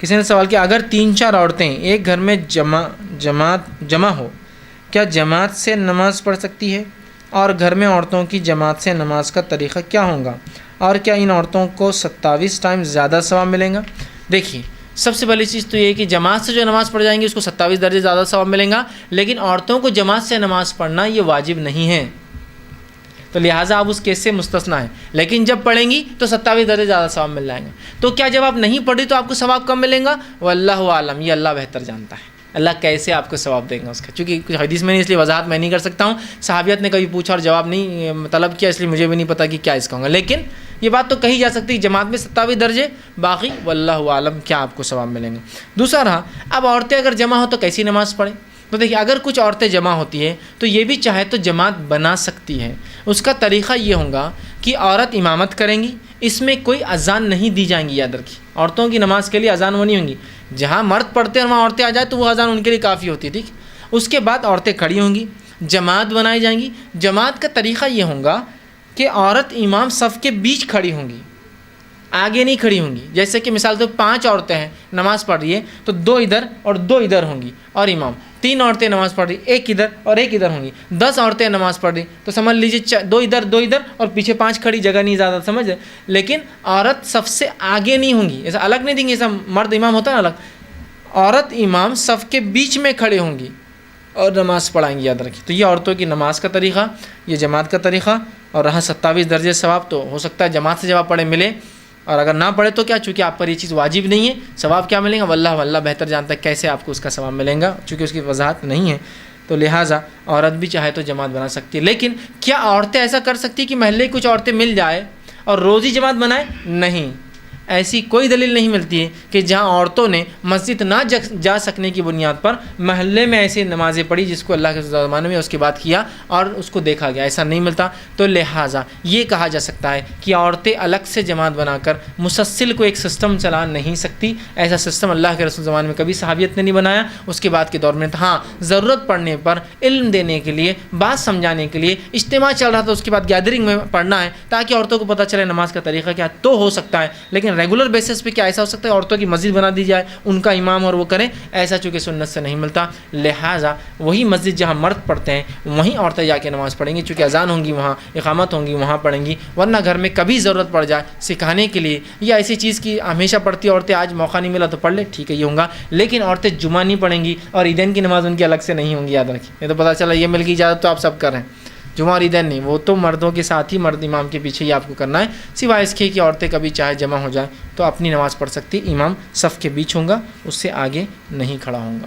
کسی نے سوال کیا اگر 3-4 عورتیں ایک گھر میں جمع ہو کیا جماعت سے نماز پڑھ سکتی ہے؟ اور گھر میں عورتوں کی جماعت سے نماز کا طریقہ کیا ہوگا؟ اور کیا ان عورتوں کو 27 ٹائم زیادہ ثواب ملے گا؟ دیکھیے، سب سے پہلی چیز تو یہ ہے کہ جماعت سے جو نماز پڑھ جائیں گی اس کو 27 درجے زیادہ ثواب ملیں گا، لیکن عورتوں کو جماعت سے نماز پڑھنا یہ واجب نہیں ہے، تو لہٰذا آپ اس کیس سے مستثنیٰ ہیں، لیکن جب پڑھیں گی تو 27 درجے زیادہ ثواب مل جائیں گے۔ تو کیا جب آپ نہیں پڑھی تو آپ کو ثواب کم ملیں گا؟ واللہ عالم، یہ اللہ بہتر جانتا ہے، اللہ کیسے آپ کو ثواب دیں گا اس کا، چونکہ کچھ حدیث میں نہیں، اس لیے وضاحت میں نہیں کر سکتا ہوں، صحابیت نے کبھی پوچھا اور جواب نہیں طلب کیا، اس لیے مجھے بھی نہیں پتہ کہ کیا اس کا ہوگا، لیکن یہ بات تو کہی جا سکتی ہے جماعت میں 27 درجے، باقی واللہ عالم کیا آپ کو ثواب ملیں گے۔ دوسرا رہا، اب عورتیں اگر جمع ہو تو کیسی نماز پڑھیں؟ تو دیکھیے، اگر کچھ عورتیں جمع ہوتی ہیں تو یہ بھی چاہے تو جماعت بنا سکتی ہے، اس کا طریقہ یہ ہوگا کہ عورت امامت کریں گی، اس میں کوئی اذان نہیں دی جائیں گی، یاد رکھیے عورتوں کی نماز کے لیے اذان وہ نہیں ہوں گی، جہاں مرد پڑھتے ہیں وہاں عورتیں آ جائیں تو وہ اذان ان کے لیے کافی ہوتی ہے، ٹھیک۔ اس کے بعد عورتیں کھڑی ہوں گی، جماعت بنائی جائیں گی، جماعت کا طریقہ یہ ہوگا کہ عورت امام صف کے بیچ کھڑی ہوں گی، آگے نہیں کھڑی ہوں گی، جیسے کہ مثال تو 5 عورتیں ہیں نماز پڑھ رہی ہے تو 2 ادھر اور 2 ادھر ہوں گی اور امام، 3 عورتیں نماز پڑھ رہی، 1 ادھر اور 1 ادھر ہوں گی، 10 عورتیں نماز پڑھ رہی تو سمجھ لیجیے 2 ادھر 2 ادھر اور پیچھے 5 کھڑی، جگہ نہیں زیادہ، سمجھ رہے، لیکن عورت صف سے آگے نہیں ہوں گی، ایسا الگ نہیں دیں گے، ایسا مرد امام ہوتا ہے نا الگ، عورت امام صف کے بیچ میں کھڑے ہوں گی اور نماز پڑھائیں گی، یاد رکھیے۔ تو یہ عورتوں کی نماز کا طریقہ، یہ جماعت کا طریقہ، اور رہا 27 درجے ثواب، تو ہو سکتا ہے جماعت سے جب آپ پڑھے ملے، اور اگر نہ پڑھے تو کیا، چونکہ آپ پر یہ چیز واجب نہیں ہے، ثواب کیا ملے گا واللہ بہتر جانتا ہے کیسے آپ کو اس کا ثواب ملے گا، چونکہ اس کی وضاحت نہیں ہے، تو لہٰذا عورت بھی چاہے تو جماعت بنا سکتی ہے۔ لیکن کیا عورتیں ایسا کر سکتی کہ محلے کی کچھ عورتیں مل جائے اور روز ہی جماعت بنائیں؟ نہیں، ایسی کوئی دلیل نہیں ملتی ہے کہ جہاں عورتوں نے مسجد نہ جا سکنے کی بنیاد پر محلے میں ایسی نمازیں پڑھی جس کو اللہ کے زمانے میں اس کے بعد کیا اور اس کو دیکھا گیا، ایسا نہیں ملتا۔ تو لہٰذا یہ کہا جا سکتا ہے کہ عورتیں الگ سے جماعت بنا کر مسلسل کو ایک سسٹم چلا نہیں سکتی، ایسا سسٹم اللہ کے رسول زمانے میں کبھی صحابیت نے نہیں بنایا، اس کے بعد کے دور میں ہاں ضرورت پڑنے پر علم دینے کے لیے، بات سمجھانے کے لیے اجتماع چل رہا تھا، اس کے بعد گیدرنگ میں پڑھنا ہے تاکہ عورتوں کو پتہ چلے نماز کا طریقہ کیا، تو ہو سکتا ہے، لیکن ریگولر بیسس پہ کیا ایسا ہو سکتا ہے عورتوں کی مسجد بنا دی جائے، ان کا امام اور وہ کریں، ایسا چونکہ سنت سے نہیں ملتا۔ لہٰذا وہی مسجد جہاں مرد پڑھتے ہیں وہیں عورتیں جا کے نماز پڑھیں گی، چونکہ اذان ہوں گی وہاں، اقامت ہوں گی وہاں پڑھیں گی، ورنہ گھر میں کبھی ضرورت پڑ جائے سکھانے کے لیے یا ایسی چیز کی ہمیشہ پڑھتی عورتیں آج موقع نہیں ملا تو پڑھ لے، ٹھیک ہے یہ ہوگا، لیکن عورتیں جمعہ نہیں پڑھیں گی اور عیدین کی نماز ان کی الگ سے نہیں ہوں گی، یاد رکھیں، یہ تو پتہ چلا یہ مل گئی اجازت تو آپ سب کر رہے ہیں، جمعہ اور عیدین نہیں، وہ تو مردوں کے ساتھ ہی مرد امام کے پیچھے ہی آپ کو کرنا ہے، سوائے اس کے کہ عورتیں کبھی چاہے جمع ہو جائے تو اپنی نماز پڑھ سکتی، امام صف کے بیچ ہوں گا، اس سے آگے نہیں کھڑا ہوں گا۔